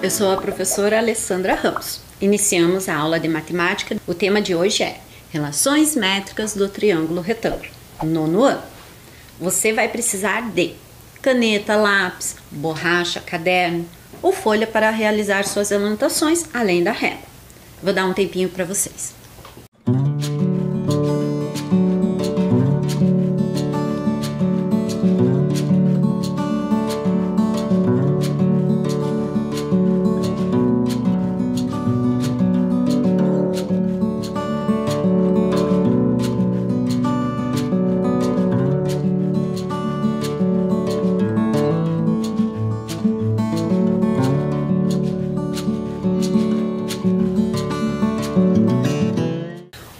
eu sou a professora Alessandra Ramos. Iniciamos a aula de matemática. O tema de hoje é Relações métricas do triângulo retângulo, nono ano. Você vai precisar de caneta, lápis, borracha, caderno ou folha para realizar suas anotações, além da régua. Vou dar um tempinho para vocês.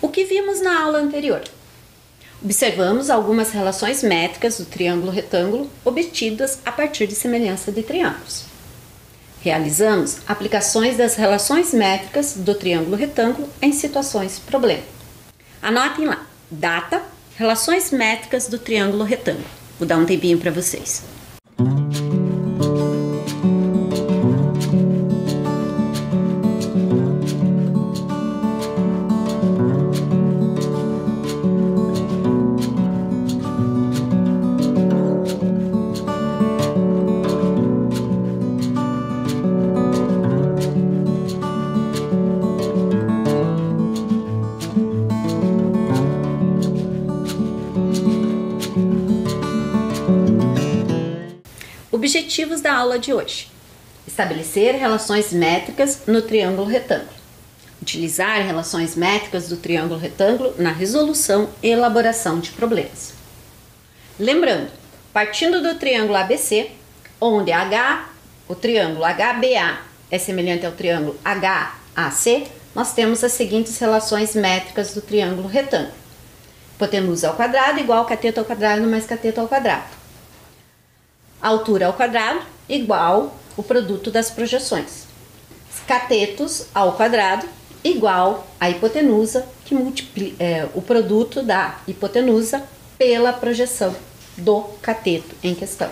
O que vimos na aula anterior? Observamos algumas relações métricas do triângulo retângulo obtidas a partir de semelhança de triângulos. Realizamos aplicações das relações métricas do triângulo retângulo em situações problema. Anotem lá, data, relações métricas do triângulo retângulo. Vou dar um tempinho para vocês. Objetivos da aula de hoje: estabelecer relações métricas no triângulo retângulo, utilizar relações métricas do triângulo retângulo na resolução e elaboração de problemas. Lembrando, partindo do triângulo ABC, onde o triângulo HBA é semelhante ao triângulo HAC, nós temos as seguintes relações métricas do triângulo retângulo: hipotenusa ao quadrado igual cateto ao quadrado mais cateto ao quadrado. Altura ao quadrado igual o produto das projeções. Catetos ao quadrado igual a hipotenusa, que multiplica o produto da hipotenusa pela projeção do cateto em questão.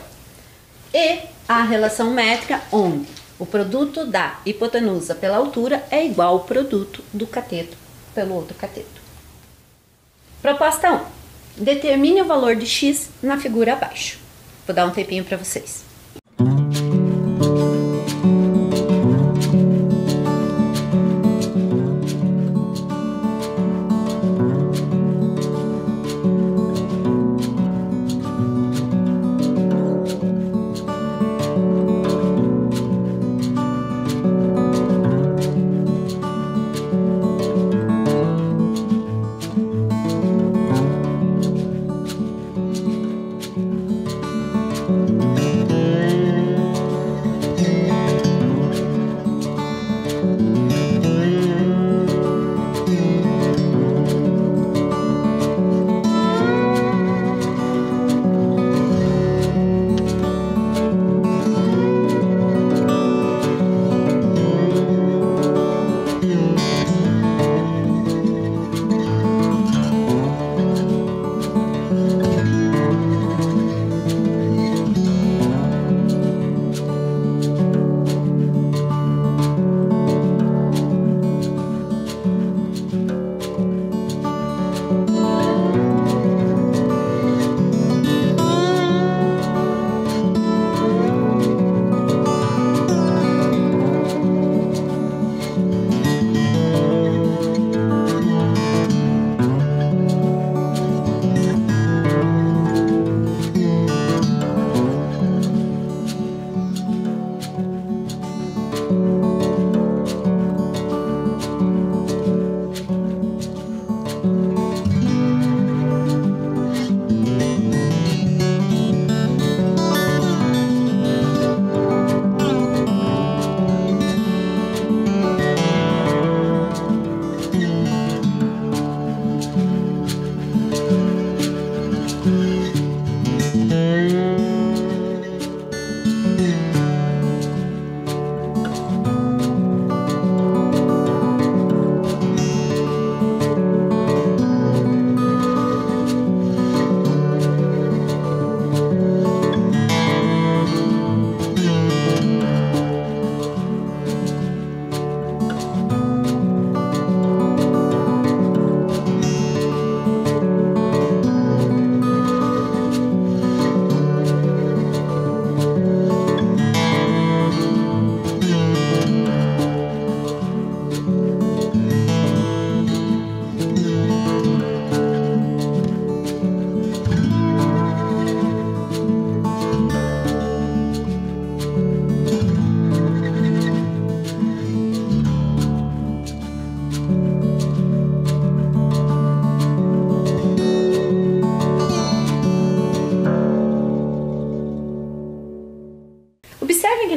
E a relação métrica onde o produto da hipotenusa pela altura é igual ao produto do cateto pelo outro cateto. Proposta 1. Determine o valor de x na figura abaixo. Vou dar um tempinho para vocês.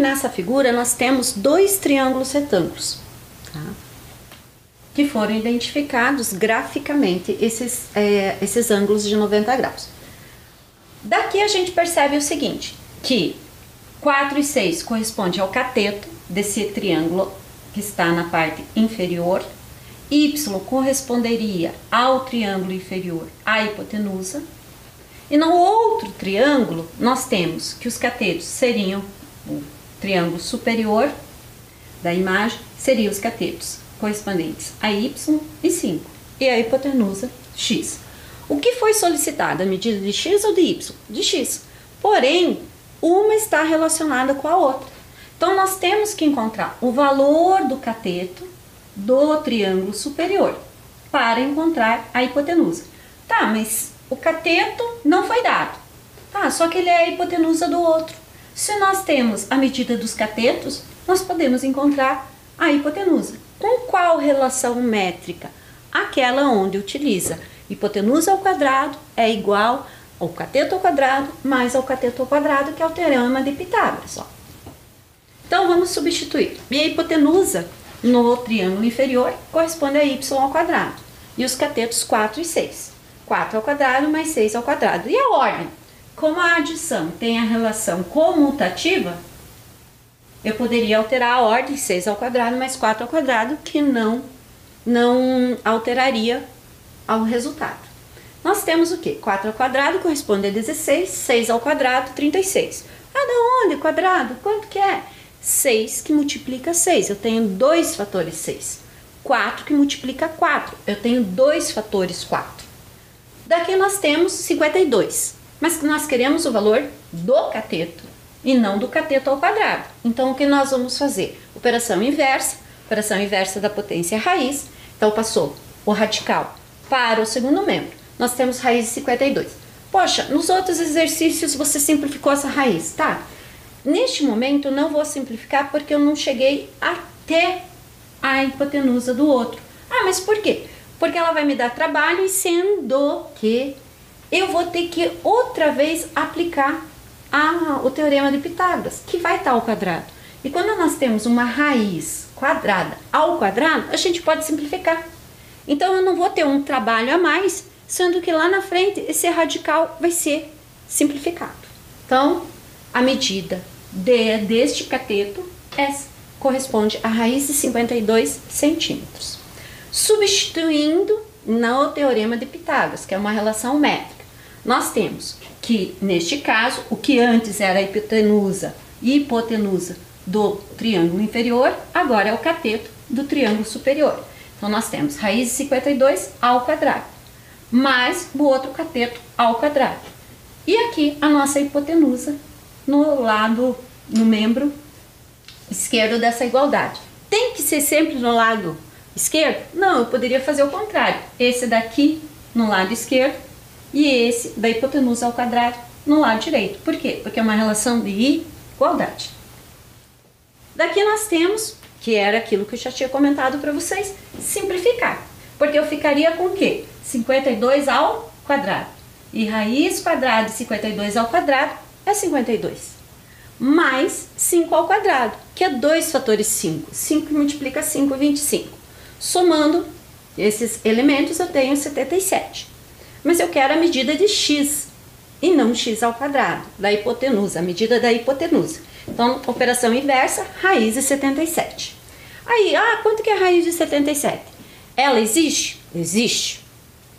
nessa figura nós temos dois triângulos retângulos, tá? Que foram identificados graficamente esses ângulos de 90 graus. Daqui a gente percebe o seguinte, que 4 e 6 corresponde ao cateto desse triângulo que está na parte inferior, y corresponderia ao triângulo inferior, à hipotenusa, e no outro triângulo nós temos que os catetos seriam o triângulo superior da imagem, seriam os catetos correspondentes a y e 5, e a hipotenusa x. O que foi solicitado? A medida de x ou de y? De x. Porém, uma está relacionada com a outra. Então, nós temos que encontrar o valor do cateto do triângulo superior para encontrar a hipotenusa. Tá, mas o cateto não foi dado. Tá, só que ele é a hipotenusa do outro. Se nós temos a medida dos catetos, nós podemos encontrar a hipotenusa. Com qual relação métrica? Aquela onde utiliza hipotenusa ao quadrado é igual ao cateto ao quadrado mais ao cateto ao quadrado, que é o teorema de Pitágoras. Ó. Então, vamos substituir. E a hipotenusa no triângulo inferior corresponde a y ao quadrado. E os catetos 4 e 6. 4 ao quadrado mais 6 ao quadrado. E a ordem? Como a adição tem a relação comutativa, eu poderia alterar a ordem 6 ao quadrado mais 4 ao quadrado, que não alteraria ao resultado. Nós temos o quê? 4 ao quadrado corresponde a 16, 6 ao quadrado, 36. Ah, da onde? Quadrado? Quanto que é? 6 que multiplica 6, eu tenho 2 fatores 6. 4 que multiplica 4, eu tenho 2 fatores 4. Daqui nós temos 52, mas nós queremos o valor do cateto e não do cateto ao quadrado. Então, o que nós vamos fazer? Operação inversa da potência raiz. Então, passou o radical para o segundo membro. Nós temos raiz de 52. Poxa, nos outros exercícios você simplificou essa raiz, tá? Neste momento eu não vou simplificar porque eu não cheguei até a hipotenusa do outro. Ah, mas por quê? Porque ela vai me dar trabalho e sendo que eu vou ter que outra vez aplicar o teorema de Pitágoras, que vai estar ao quadrado. E quando nós temos uma raiz quadrada ao quadrado, a gente pode simplificar. Então eu não vou ter um trabalho a mais, sendo que lá na frente esse radical vai ser simplificado. Então, a medida deste cateto corresponde a raiz de 52 centímetros. Substituindo no teorema de Pitágoras, que é uma relação métrica, nós temos que, neste caso, o que antes era a hipotenusa do triângulo inferior, agora é o cateto do triângulo superior. Então, nós temos raiz de 52 ao quadrado, mais o outro cateto ao quadrado. E aqui a nossa hipotenusa no membro esquerdo dessa igualdade. Tem que ser sempre no lado esquerdo? Não, eu poderia fazer o contrário. Esse daqui no lado esquerdo e esse da hipotenusa ao quadrado no lado direito. Por quê? Porque é uma relação de igualdade. Daqui nós temos, que era aquilo que eu já tinha comentado para vocês, simplificar. Porque eu ficaria com o quê? 52 ao quadrado. E raiz quadrada de 52 ao quadrado é 52. Mais 5 ao quadrado, que é 2 fatores 5. 5 multiplica 5, 25. Somando esses elementos eu tenho 77. Mas eu quero a medida de x e não x ao quadrado, da hipotenusa, a medida da hipotenusa. Então, operação inversa, raiz de 77. Aí, quanto que é a raiz de 77? Ela existe? Existe,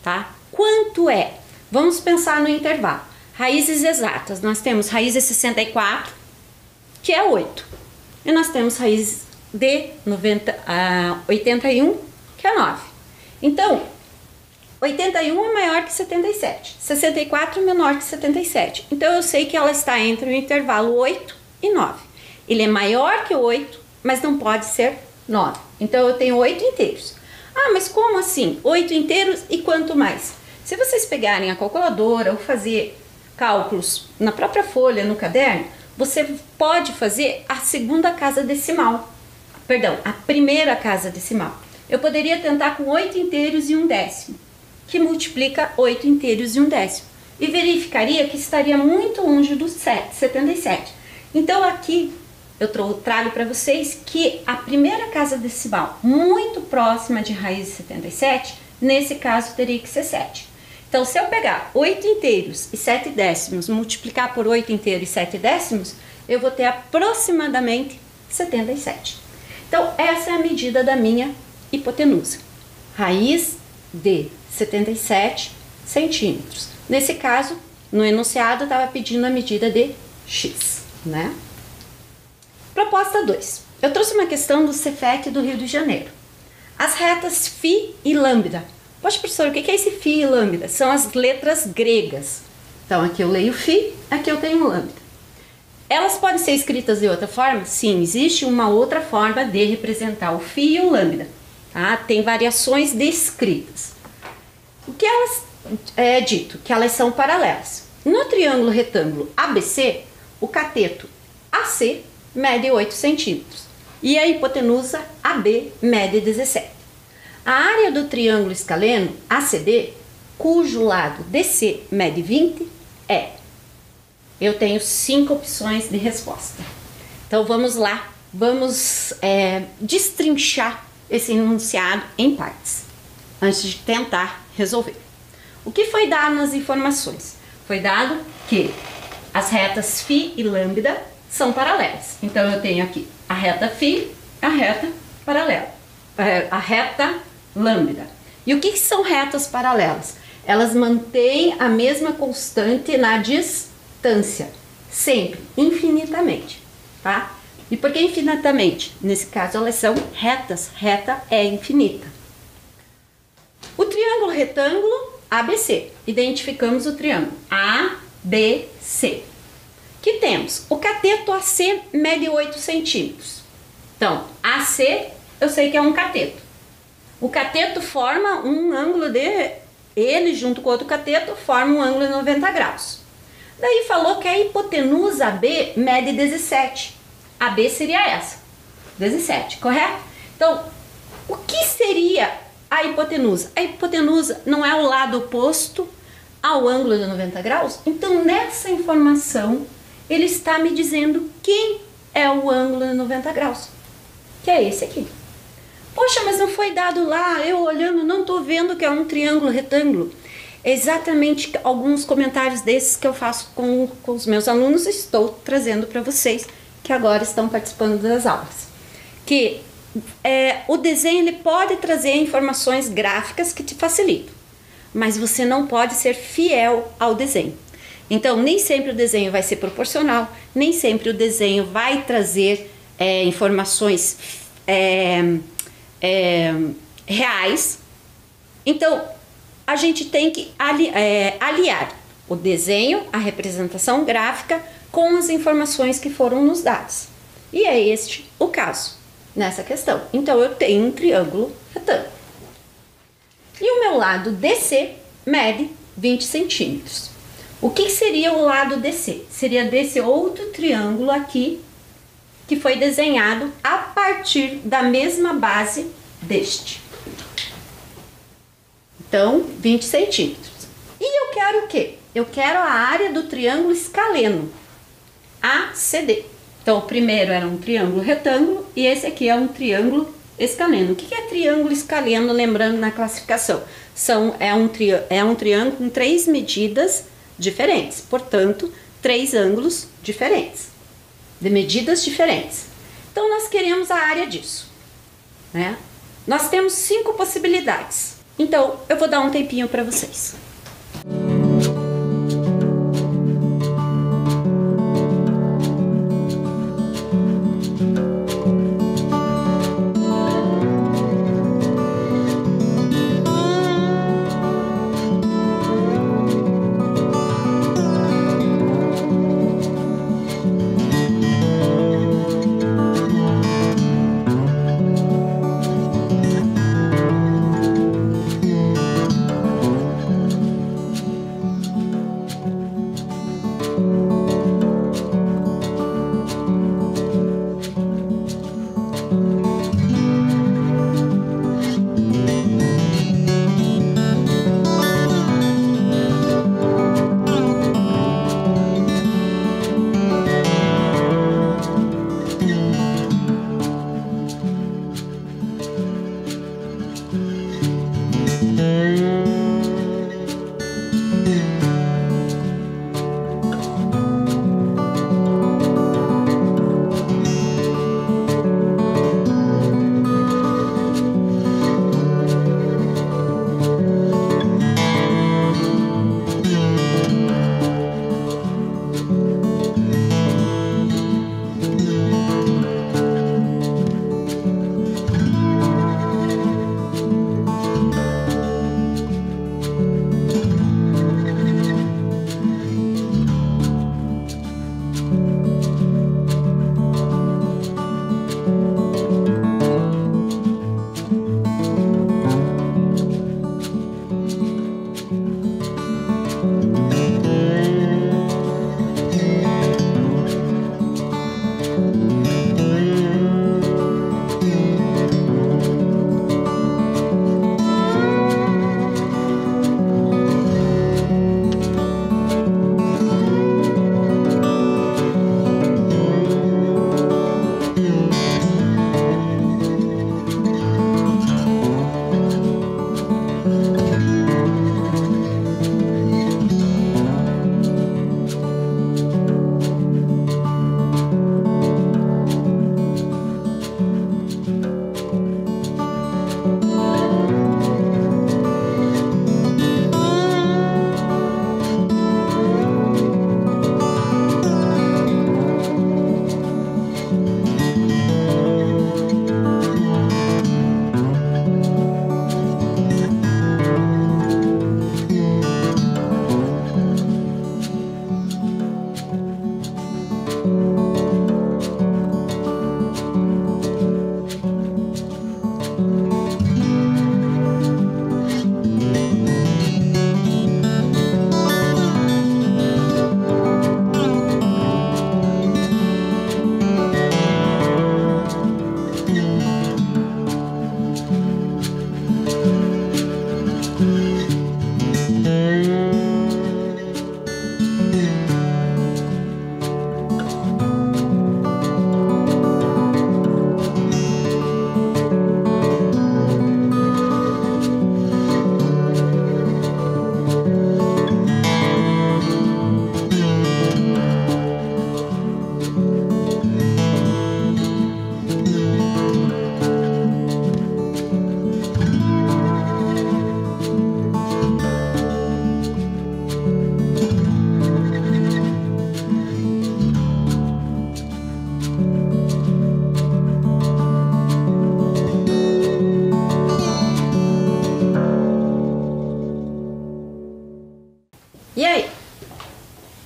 tá? Quanto é? Vamos pensar no intervalo. Raízes exatas, nós temos raiz de 64, que é 8. E nós temos raiz de 81, que é 9. Então, 81 é maior que 77. 64 é menor que 77. Então, eu sei que ela está entre o intervalo 8 e 9. Ele é maior que 8, mas não pode ser 9. Então, eu tenho 8 inteiros. Ah, mas como assim? 8 inteiros e quanto mais? Se vocês pegarem a calculadora ou fazer cálculos na própria folha, no caderno, você pode fazer a segunda casa decimal. Perdão, a primeira casa decimal. Eu poderia tentar com 8 inteiros e 1/10, que multiplica 8 inteiros e 1/10. E verificaria que estaria muito longe do 77. Então aqui eu trago para vocês que a primeira casa decimal muito próxima de raiz de 77, nesse caso teria que ser 7. Então, se eu pegar 8 inteiros e 7 décimos, multiplicar por 8 inteiros e 7 décimos, eu vou ter aproximadamente 77. Então, essa é a medida da minha hipotenusa. Raiz de 77 centímetros. Nesse caso, no enunciado, estava pedindo a medida de x, né? Proposta 2. Eu trouxe uma questão do Cefet do Rio de Janeiro. As retas φ e lambda. Poxa, professor, o que é esse φ e lambda? São as letras gregas. Então, aqui eu leio φ, aqui eu tenho lambda. Elas podem ser escritas de outra forma? Sim, existe uma outra forma de representar o φ e o lambda. Tá? Tem variações descritas. O que elas é dito? Que elas são paralelas. No triângulo retângulo ABC, o cateto AC mede 8 centímetros e a hipotenusa AB mede 17. A área do triângulo escaleno ACD, cujo lado DC mede 20, é... Eu tenho 5 opções de resposta. Então vamos lá, vamos destrinchar esse enunciado em partes, antes de tentar resolver. O que foi dado nas informações? Foi dado que as retas φ e lambda são paralelas. Então eu tenho aqui a reta φ, a reta paralela, a reta lambda. E o que são retas paralelas? Elas mantêm a mesma constante na distância, sempre, infinitamente, tá? E por que infinitamente? Nesse caso elas são retas, reta é infinita. O triângulo retângulo ABC, identificamos o triângulo ABC. Que temos? O cateto AC mede 8 centímetros. Então, AC eu sei que é um cateto. O cateto forma um ângulo de... Ele junto com outro cateto forma um ângulo de 90 graus. Daí falou que a hipotenusa AB mede 17. AB seria essa, 17, correto? Então, o que seria a hipotenusa? A hipotenusa não é o lado oposto ao ângulo de 90 graus? Então, nessa informação, ele está me dizendo quem é o ângulo de 90 graus, que é esse aqui. Poxa, mas não foi dado lá, eu olhando não estou vendo que é um triângulo retângulo. Exatamente alguns comentários desses que eu faço com os meus alunos, estou trazendo para vocês que agora estão participando das aulas. Que o desenho ele pode trazer informações gráficas que te facilitam, mas você não pode ser fiel ao desenho. Então, nem sempre o desenho vai ser proporcional, nem sempre o desenho vai trazer informações reais. Então, a gente tem que aliar o desenho, a representação gráfica, com as informações que foram nos dadas. E é este o caso nessa questão. Então, eu tenho um triângulo retângulo. E o meu lado DC mede 20 centímetros. O que seria o lado DC? Seria desse outro triângulo aqui, que foi desenhado a partir da mesma base deste. Então, 20 centímetros. E eu quero o quê? Eu quero a área do triângulo escaleno, ACD. Então, o primeiro era um triângulo retângulo e esse aqui é um triângulo escaleno. O que é triângulo escaleno, lembrando na classificação? É um triângulo com 3 medidas diferentes, portanto, 3 ângulos diferentes, de medidas diferentes. Então, nós queremos a área disso, né? Nós temos 5 possibilidades. Então, eu vou dar um tempinho para vocês.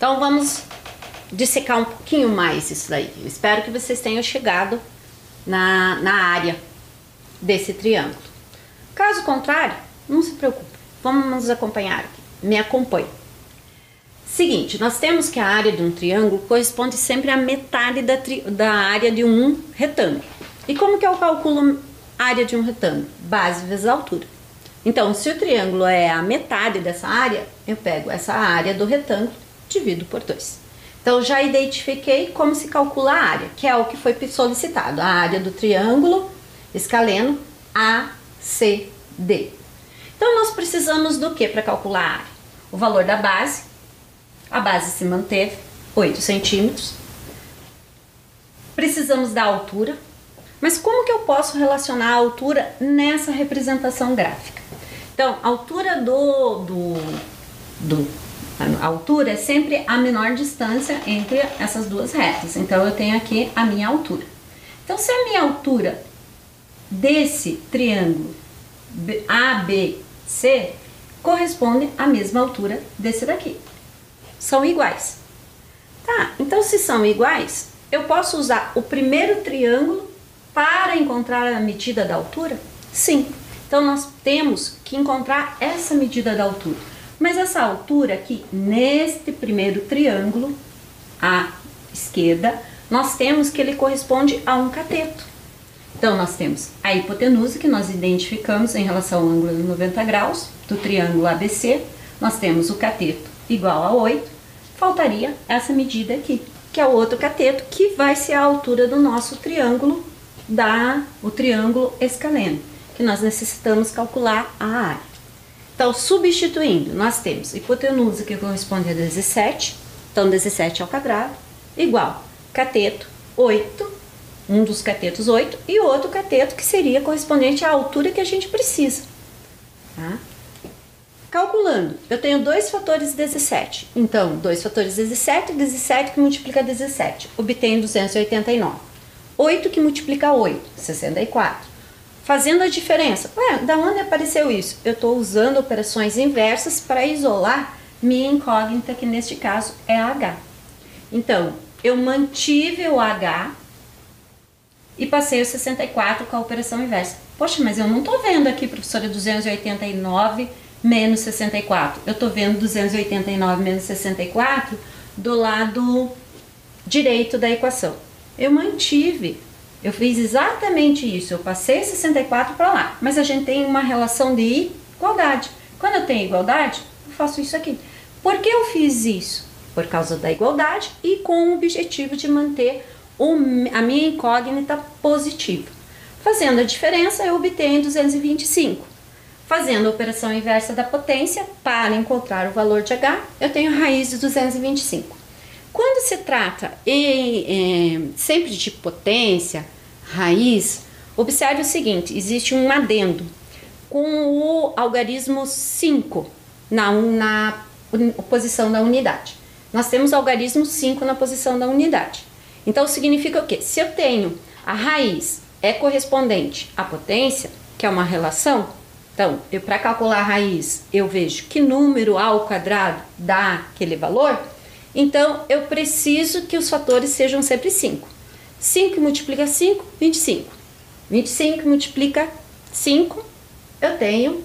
Então vamos dissecar um pouquinho mais isso daí. Eu espero que vocês tenham chegado na área desse triângulo. Caso contrário, não se preocupe, vamos nos acompanhar aqui. Me acompanhe. Seguinte, nós temos que a área de um triângulo corresponde sempre à metade da área de um retângulo. E como que eu calculo a área de um retângulo? Base vezes altura. Então, se o triângulo é a metade dessa área, eu pego essa área do retângulo, divido por 2. Então, já identifiquei como se calcula a área, que é o que foi solicitado, a área do triângulo escaleno ACD. Então, nós precisamos do que para calcular a área? O valor da base, a base se manteve, 8 centímetros. Precisamos da altura, mas como que eu posso relacionar a altura nessa representação gráfica? Então, a altura a altura é sempre a menor distância entre essas duas retas. Então, eu tenho aqui a minha altura. Então, se a minha altura desse triângulo ABC corresponde à mesma altura desse daqui. São iguais. Tá, então se são iguais, eu posso usar o primeiro triângulo para encontrar a medida da altura? Sim. Então nós temos que encontrar essa medida da altura. Mas essa altura aqui, neste primeiro triângulo, à esquerda, nós temos que ele corresponde a um cateto. Então nós temos a hipotenusa, que nós identificamos em relação ao ângulo de 90 graus do triângulo ABC. Nós temos o cateto igual a 8. Faltaria essa medida aqui, que é o outro cateto, que vai ser a altura do nosso triângulo, o triângulo escaleno, que nós necessitamos calcular a área. Então, substituindo, nós temos hipotenusa, que corresponde a 17, então 17 ao quadrado, igual cateto 8, um dos catetos 8, e o outro cateto que seria correspondente à altura que a gente precisa. Tá? Calculando, eu tenho 2 fatores 17. Então, 2 fatores 17, 17 que multiplica 17. Obtenho 289. 8 que multiplica 8, 64. Fazendo a diferença. Ué, da onde apareceu isso? Eu estou usando operações inversas para isolar minha incógnita, que neste caso é H. Então, eu mantive o H e passei o 64 com a operação inversa. Poxa, mas eu não estou vendo aqui, professora, 289 menos 64. Eu estou vendo 289 menos 64 do lado direito da equação. Eu mantive, eu fiz exatamente isso. Eu passei 64 para lá, mas a gente tem uma relação de igualdade. Quando eu tenho igualdade, eu faço isso aqui. Por que eu fiz isso? Por causa da igualdade e com o objetivo de manter a minha incógnita positiva. Fazendo a diferença, eu obtenho 225. Fazendo a operação inversa da potência, para encontrar o valor de H, eu tenho raiz de 225. Quando se trata sempre de potência, raiz, observe o seguinte, existe um adendo com o algarismo 5 na posição da unidade. Nós temos o algarismo 5 na posição da unidade. Então, significa o quê? Se eu tenho a raiz é correspondente à potência, que é uma relação, então, para calcular a raiz, eu vejo que número ao quadrado dá aquele valor, então eu preciso que os fatores sejam sempre 5. 5 multiplica 5, 25. 25 multiplica 5, eu tenho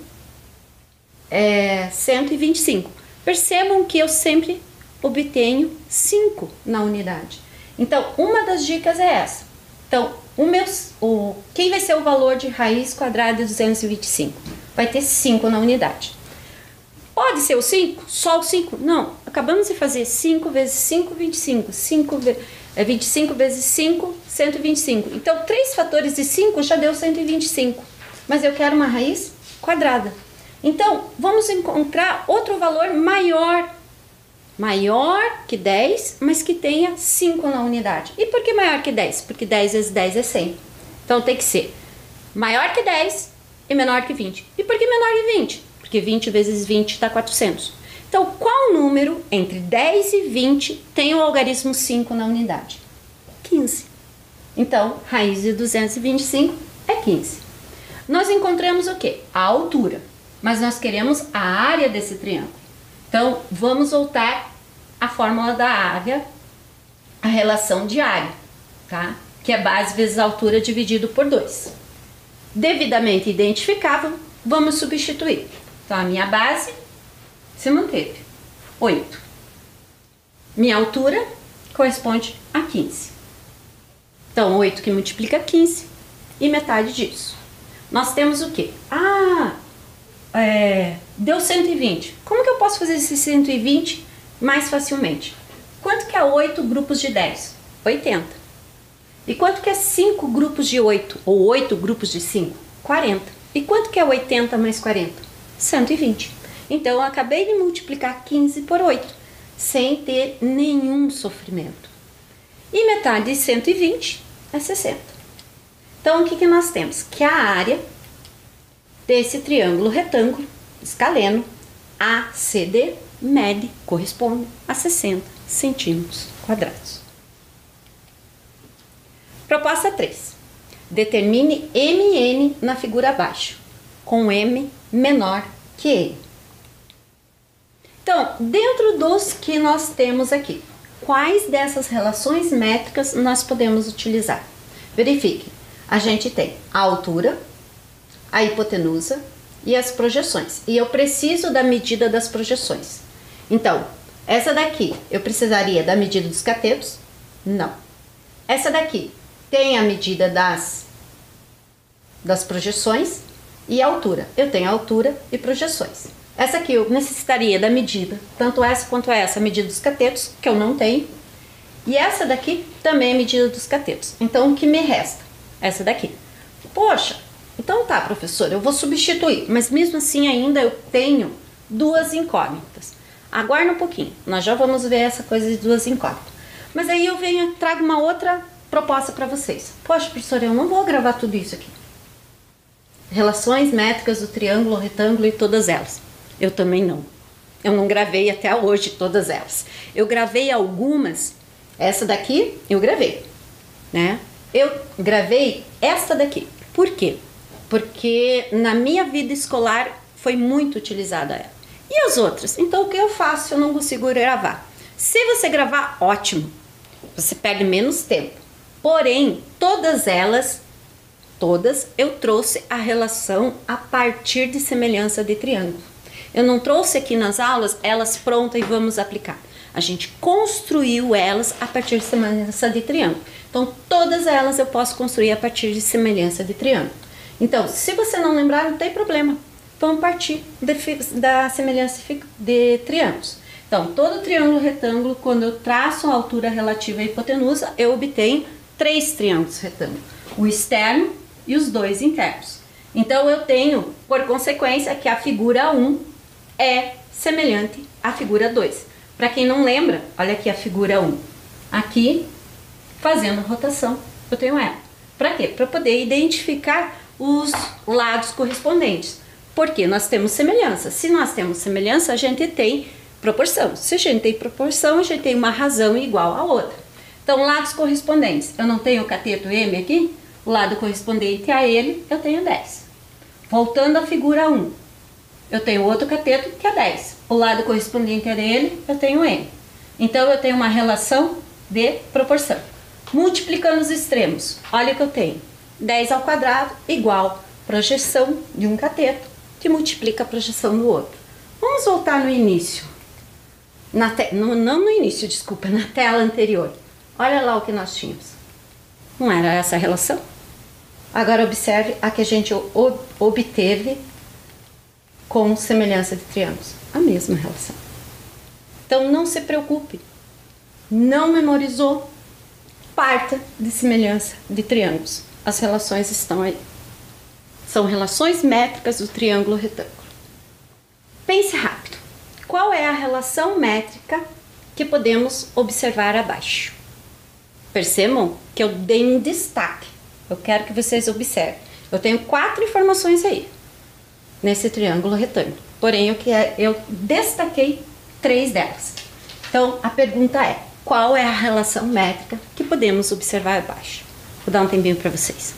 125. Percebam que eu sempre obtenho 5 na unidade. Então, uma das dicas é essa. Então, quem vai ser o valor de raiz quadrada de 225? Vai ter 5 na unidade. Pode ser o 5? Só o 5? Não. Acabamos de fazer 5 vezes 5, 25. 25 vezes 5, 125. Então, 3 fatores de 5 já deu 125. Mas eu quero uma raiz quadrada. Então, vamos encontrar outro valor maior. Maior que 10, mas que tenha 5 na unidade. E por que maior que 10? Porque 10 vezes 10 é 100. Então, tem que ser maior que 10 e menor que 20. E por que menor que 20? Porque 20 vezes 20 dá 400. Então, qual número entre 10 e 20 tem o algarismo 5 na unidade? 15. Então, raiz de 225 é 15. Nós encontramos o quê? A altura. Mas nós queremos a área desse triângulo. Então, vamos voltar a fórmula da área, a relação de área, tá? Que é base vezes altura dividido por 2. Devidamente identificável, vamos substituir. Então, a minha base se manteve, 8. Minha altura corresponde a 15. Então, 8 que multiplica 15 e metade disso. Nós temos o quê? Deu 120. Como que eu posso fazer esse 120 mais facilmente? Quanto que é 8 grupos de 10? 80. E quanto que é 5 grupos de 8? Ou 8 grupos de 5? 40. E quanto que é 80 mais 40? 120. Então, eu acabei de multiplicar 15 por 8, sem ter nenhum sofrimento. E metade de 120 é 60. Então, o que nós temos? Que a área desse triângulo retângulo escaleno ACD corresponde a 60 centímetros quadrados. Proposta 3. Determine MN na figura abaixo, com M menor que N. Então, dentro dos que nós temos aqui, quais dessas relações métricas nós podemos utilizar? Verifique, a gente tem a altura, a hipotenusa e as projeções. E eu preciso da medida das projeções. Então, essa daqui, eu precisaria da medida dos catetos? Não. Essa daqui tem a medida das projeções e a altura. Eu tenho altura e projeções. Essa aqui eu necessitaria da medida, tanto essa quanto essa, a medida dos catetos, que eu não tenho. E essa daqui também é a medida dos catetos. Então, o que me resta? Essa daqui. Poxa, então tá, professora, eu vou substituir. Mas mesmo assim ainda eu tenho duas incógnitas. Aguarda um pouquinho, nós já vamos ver essa coisa de duas incógnitas. Mas aí eu trago uma outra proposta para vocês. Poxa, professora, eu não vou gravar tudo isso aqui. Relações métricas do triângulo, retângulo e todas elas. Eu também não. Eu não gravei até hoje todas elas. Eu gravei algumas. Essa daqui eu gravei, né? Eu gravei esta daqui. Por quê? Porque na minha vida escolar foi muito utilizada ela. E as outras? Então o que eu faço se eu não consigo gravar? Se você gravar, ótimo. Você perde menos tempo. Porém, todas eu trouxe a relação a partir de semelhança de triângulo. Eu não trouxe aqui nas aulas elas prontas e vamos aplicar. A gente construiu elas a partir de semelhança de triângulo. Então, todas elas eu posso construir a partir de semelhança de triângulo. Então, se você não lembrar, não tem problema. Vamos partir da semelhança de triângulos. Então, todo triângulo retângulo, quando eu traço a altura relativa à hipotenusa, eu obtenho 3 triângulos retângulos. O externo e os 2 internos. Então, eu tenho, por consequência, que a figura 1 é semelhante à figura 2. Para quem não lembra, olha aqui a figura 1. Aqui, fazendo rotação, eu tenho ela. Para quê? Para poder identificar os lados correspondentes. Porque nós temos semelhança. Se nós temos semelhança, a gente tem proporção. Se a gente tem proporção, a gente tem uma razão igual à outra. Então, lados correspondentes. Eu não tenho o cateto M aqui? O lado correspondente a ele, eu tenho 10. Voltando à figura 1. Eu tenho outro cateto que é 10. O lado correspondente a ele, eu tenho M. Então, eu tenho uma relação de proporção. Multiplicando os extremos, olha o que eu tenho. 10 ao quadrado igual projeção de um cateto, que multiplica a projeção do outro. Vamos voltar no início. Não no início, desculpa, na tela anterior. Olha lá o que nós tínhamos. Não era essa a relação? Agora observe a que a gente obteve com semelhança de triângulos. A mesma relação. Então não se preocupe. Não memorizou? Parta de semelhança de triângulos. As relações estão aí. São relações métricas do triângulo retângulo. Pense rápido. Qual é a relação métrica que podemos observar abaixo? Percebam que eu dei um destaque. Eu quero que vocês observem. Eu tenho 4 informações aí, nesse triângulo retângulo. Porém, eu destaquei 3 delas. Então, a pergunta é, qual é a relação métrica que podemos observar abaixo? Vou dar um tempinho para vocês.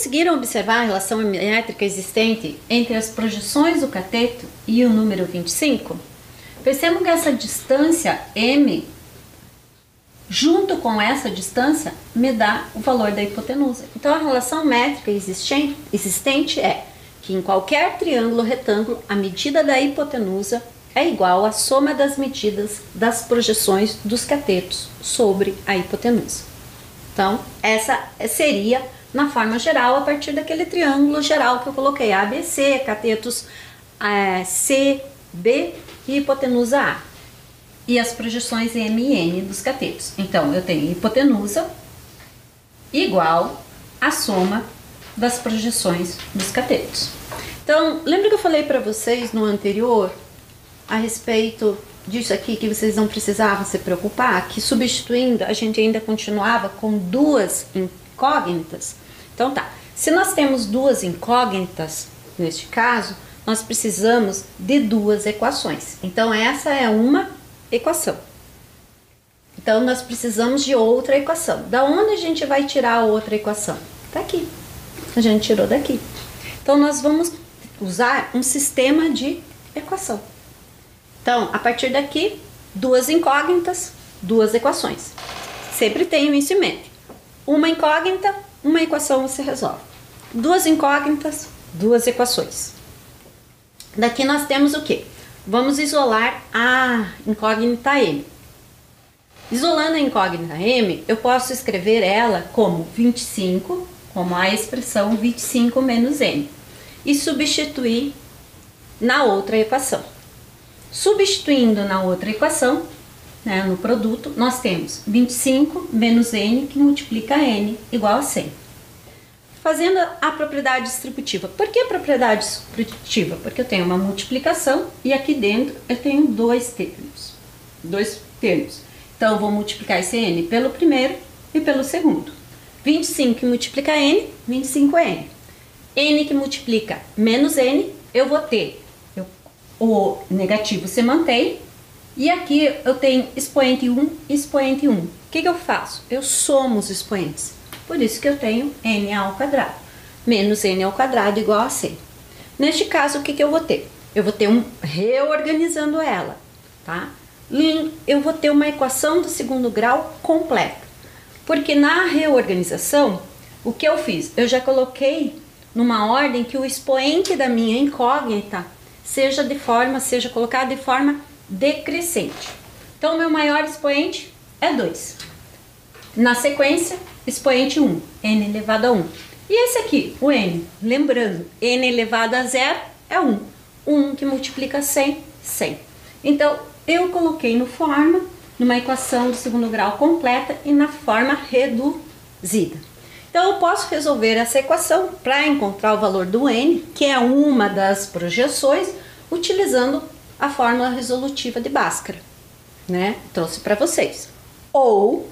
conseguiram observar a relação métrica existente entre as projeções do cateto e o número 25? Percebam que essa distância m, junto com essa distância, me dá o valor da hipotenusa. Então, a relação métrica existente é que em qualquer triângulo retângulo, a medida da hipotenusa é igual à soma das medidas das projeções dos catetos sobre a hipotenusa. Então, essa seria, na forma geral, a partir daquele triângulo geral que eu coloquei, ABC, catetos C, B e hipotenusa A. E as projeções M e N dos catetos. Então, eu tenho hipotenusa igual à soma das projeções dos catetos. Então, lembra que eu falei para vocês no anterior a respeito disso aqui, que vocês não precisavam se preocupar, que substituindo a gente ainda continuava com duas incógnitas? Então tá, se nós temos duas incógnitas, neste caso, nós precisamos de duas equações. Então essa é uma equação. Então nós precisamos de outra equação. Da onde a gente vai tirar a outra equação? Tá aqui. A gente tirou daqui. Então nós vamos usar um sistema de equação. Então, a partir daqui, duas incógnitas, duas equações. Sempre tenham isso em mente. Uma incógnita, uma equação se resolve. Duas incógnitas, duas equações. Daqui nós temos o quê? Vamos isolar a incógnita M. Isolando a incógnita M, eu posso escrever ela como 25, como a expressão 25 menos N, e substituir na outra equação. Substituindo na outra equação, né, no produto, nós temos 25 menos N, que multiplica N, igual a 100. Fazendo a propriedade distributiva. Por que propriedade distributiva? Porque eu tenho uma multiplicação e aqui dentro eu tenho dois termos. Então, eu vou multiplicar esse N pelo primeiro e pelo segundo. 25 que multiplica N, 25N. N que multiplica menos N, eu vou ter o negativo se mantém, e aqui eu tenho expoente 1 e expoente 1. O que eu faço? Eu somo os expoentes. Por isso que eu tenho n ao quadrado. Menos n ao quadrado igual a 100. Neste caso, o que eu vou ter? Eu vou ter reorganizando ela, tá? Eu vou ter uma equação do segundo grau completa. Porque na reorganização, o que eu fiz? Eu já coloquei numa ordem que o expoente da minha incógnita seja colocado de forma decrescente. Então, o meu maior expoente é 2. Na sequência, expoente 1, n elevado a 1. E esse aqui, o n, lembrando, n elevado a 0 é 1. 1 que multiplica 100, 100. Então, eu coloquei numa equação do segundo grau completa e na forma reduzida. Então, eu posso resolver essa equação para encontrar o valor do n, que é uma das projeções, utilizando a fórmula resolutiva de Bhaskara, né? Trouxe para vocês. Ou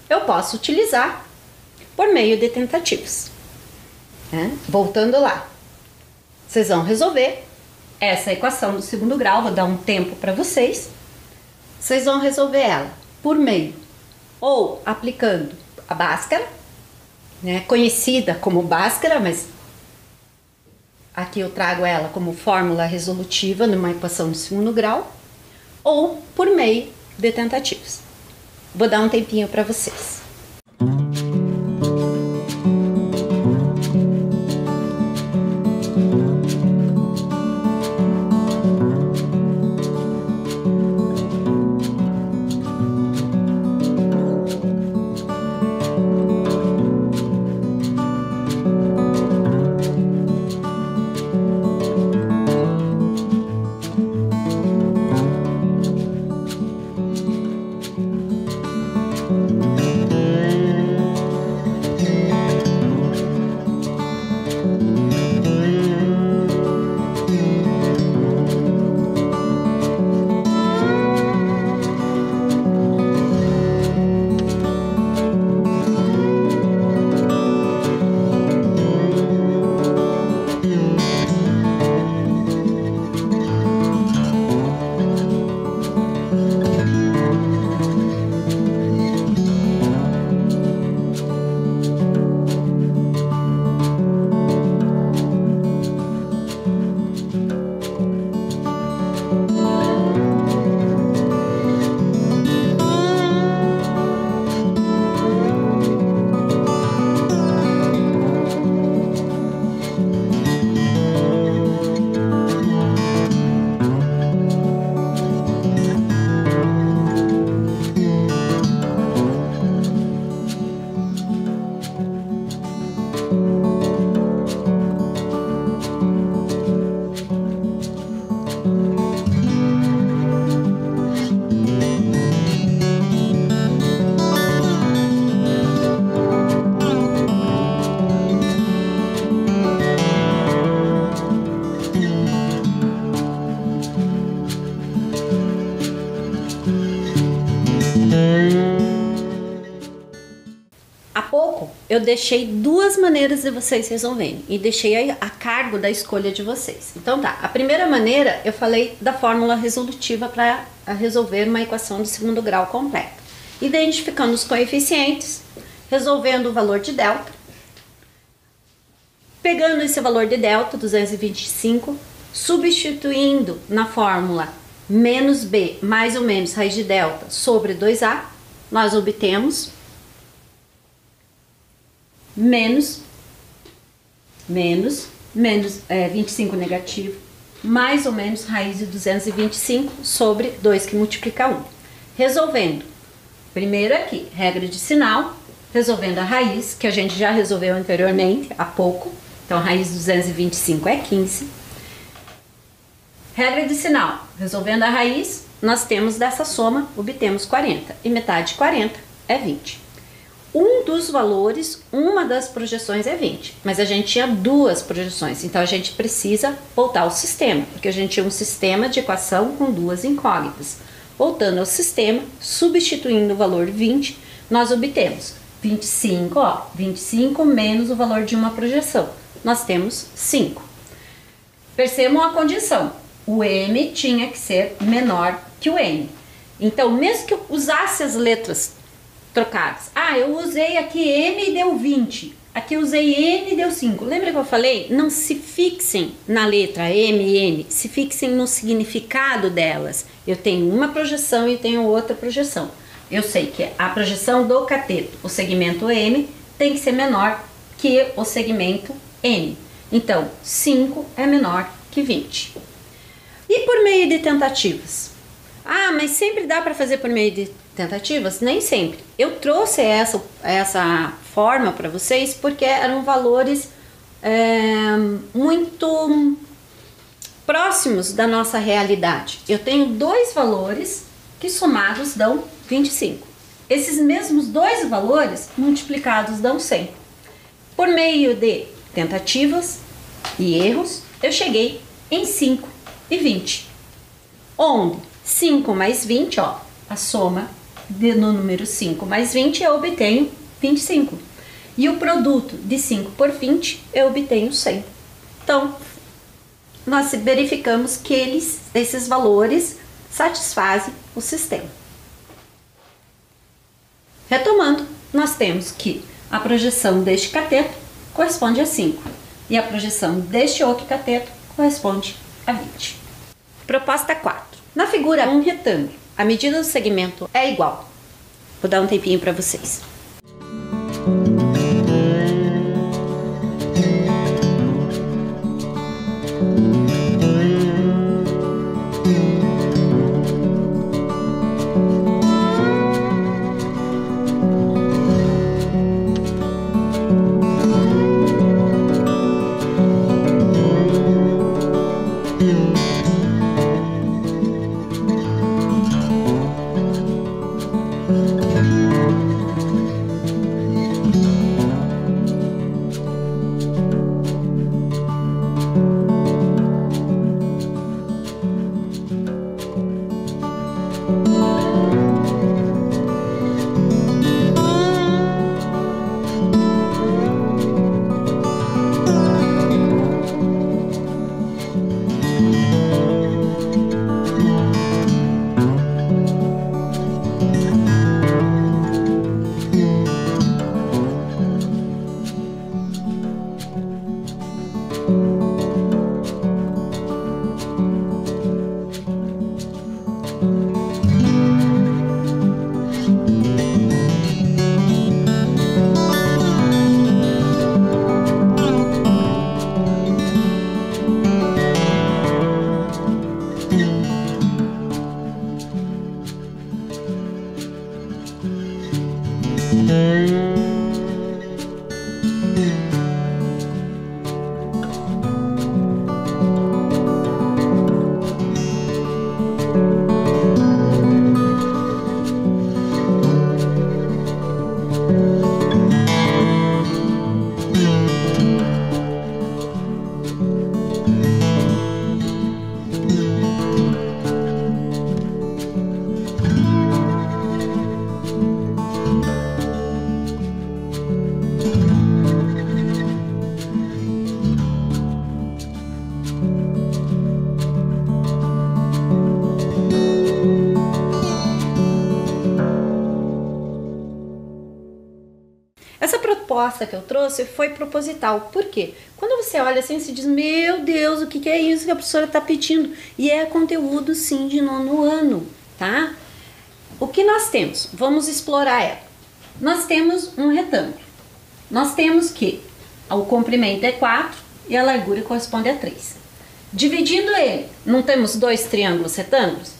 eu posso utilizar por meio de tentativas, né? Voltando lá, vocês vão resolver essa equação do segundo grau, vou dar um tempo para vocês. Vocês vão resolver ela por meio ou aplicando a Bhaskara, né, conhecida como Bhaskara, mas aqui eu trago ela como fórmula resolutiva numa equação de segundo grau, ou por meio de tentativas. Vou dar um tempinho para vocês. Há pouco eu deixei duas maneiras de vocês resolverem e deixei a cargo da escolha de vocês. Então tá, a primeira maneira eu falei da fórmula resolutiva para resolver uma equação de segundo grau completa. Identificando os coeficientes, resolvendo o valor de delta, pegando esse valor de delta, 225, substituindo na fórmula menos b mais ou menos raiz de delta sobre 2a, nós obtemos menos 25 negativo, mais ou menos raiz de 225 sobre 2 que multiplica 1. Resolvendo, primeiro aqui, regra de sinal, resolvendo a raiz, que a gente já resolveu anteriormente, há pouco, então a raiz de 225 é 15. Regra de sinal, resolvendo a raiz, nós temos dessa soma, obtemos 40, e metade de 40 é 20. Um dos valores, uma das projeções é 20, mas a gente tinha duas projeções, então a gente precisa voltar ao sistema, porque a gente tinha um sistema de equação com duas incógnitas. Voltando ao sistema, substituindo o valor 20, nós obtemos 25, 25 menos o valor de uma projeção, nós temos 5. Percebam a condição, o m tinha que ser menor que o n, então mesmo que eu usasse as letras trocadas. Eu usei aqui M e deu 20. Aqui eu usei N e deu 5. Lembra que eu falei? Não se fixem na letra M e N, se fixem no significado delas. Eu tenho uma projeção e tenho outra projeção. Eu sei que a projeção do cateto, o segmento M, tem que ser menor que o segmento N. Então, 5 é menor que 20. E por meio de tentativas? Mas sempre dá para fazer por meio de tentativas? Nem sempre. Eu trouxe essa forma para vocês porque eram valores muito próximos da nossa realidade. Eu tenho dois valores que somados dão 25. Esses mesmos dois valores multiplicados dão 100. Por meio de tentativas e erros, eu cheguei em 5 e 20. Onde 5 mais 20, a soma no número 5 mais 20, eu obtenho 25. E o produto de 5 por 20, eu obtenho 100. Então, nós verificamos que esses valores satisfazem o sistema. Retomando, nós temos que a projeção deste cateto corresponde a 5 e a projeção deste outro cateto corresponde a 20. Proposta 4. Na figura, um retângulo. A medida do segmento é igual. Vou dar um tempinho para vocês. Essa proposta que eu trouxe foi proposital. Por quê? Quando você olha assim, você diz, meu Deus, o que é isso que a professora está pedindo? E é conteúdo, sim, de nono ano, tá? O que nós temos? Vamos explorar ela. Nós temos um retângulo. Nós temos que o comprimento é 4 e a largura corresponde a 3. Dividindo ele, não temos dois triângulos retângulos?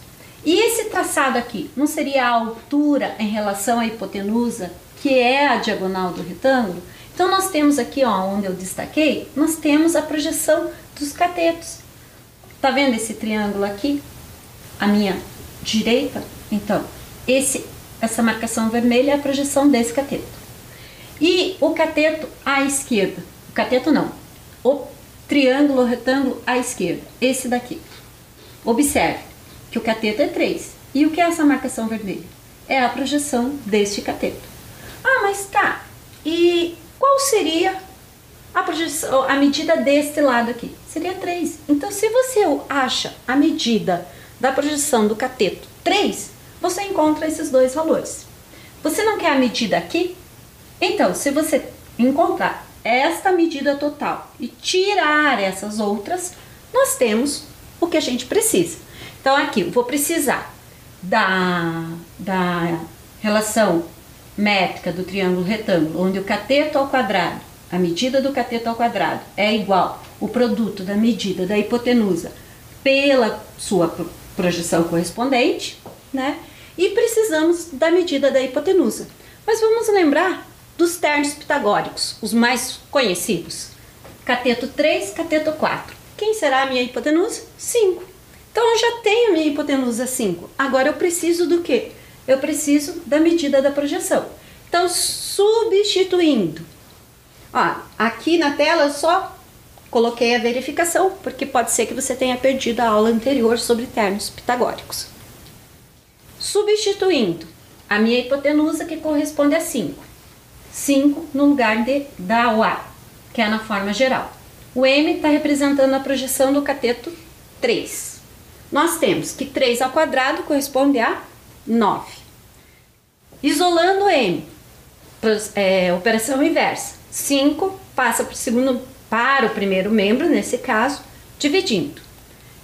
E esse traçado aqui, não seria a altura em relação à hipotenusa, que é a diagonal do retângulo? Então, nós temos aqui, ó, onde eu destaquei, nós temos a projeção dos catetos. Tá vendo esse triângulo aqui? A minha direita? Então, essa marcação vermelha é a projeção desse cateto. E o cateto à esquerda, o cateto não, o triângulo ou retângulo à esquerda, esse daqui. Observe que o cateto é 3. E o que é essa marcação vermelha? É a projeção deste cateto. Ah, mas tá, e qual seria a projeção, a medida deste lado aqui? Seria 3. Então, se você acha a medida da projeção do cateto 3, você encontra esses dois valores. Você não quer a medida aqui? Então, se você encontrar esta medida total e tirar essas outras, nós temos o que a gente precisa. Então, aqui eu vou precisar da relação métrica do triângulo retângulo, onde o cateto ao quadrado, a medida do cateto ao quadrado é igual o produto da medida da hipotenusa pela sua projeção correspondente, né? E precisamos da medida da hipotenusa. Mas vamos lembrar dos ternos pitagóricos, os mais conhecidos. Cateto 3, cateto 4. Quem será a minha hipotenusa? 5. Então, eu já tenho a minha hipotenusa 5. Agora, eu preciso do quê? Eu preciso da medida da projeção. Então, substituindo. Ó, aqui na tela eu só coloquei a verificação, porque pode ser que você tenha perdido a aula anterior sobre termos pitagóricos. Substituindo a minha hipotenusa, que corresponde a 5. 5 no lugar da A, que é na forma geral. O M está representando a projeção do cateto 3. Nós temos que 3 ao quadrado corresponde a 9. Isolando o M, operação inversa. 5 passa para o primeiro membro, nesse caso, dividindo.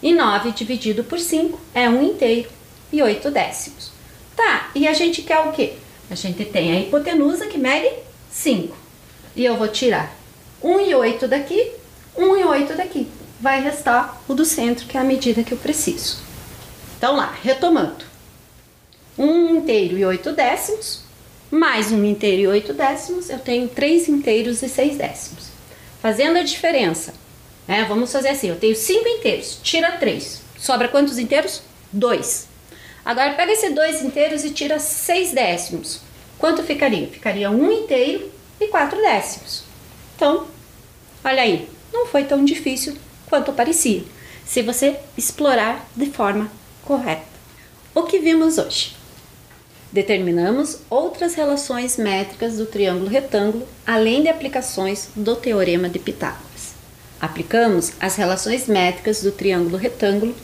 E 9 dividido por 5 é 1 inteiro e 8 décimos. Tá, e a gente quer o quê? A gente tem a hipotenusa que mede 5. E eu vou tirar 1 e 8 daqui, 1 e 8 daqui. Vai restar o do centro, que é a medida que eu preciso. Então lá, retomando. 1 inteiro e 8 décimos, mais 1 inteiro e 8 décimos, eu tenho 3 inteiros e 6 décimos. Fazendo a diferença, né? Vamos fazer assim, eu tenho 5 inteiros, tira 3. Sobra quantos inteiros? 2. Agora, pega esses 2 inteiros e tira 6 décimos. Quanto ficaria? Ficaria 1 inteiro e 4 décimos. Então, olha aí, não foi tão difícil quanto parecia, se você explorar de forma correta. O que vimos hoje? Determinamos outras relações métricas do triângulo retângulo, além de aplicações do teorema de Pitágoras. Aplicamos as relações métricas do triângulo retângulo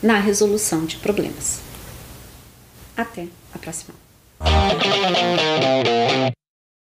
na resolução de problemas. Até a próxima.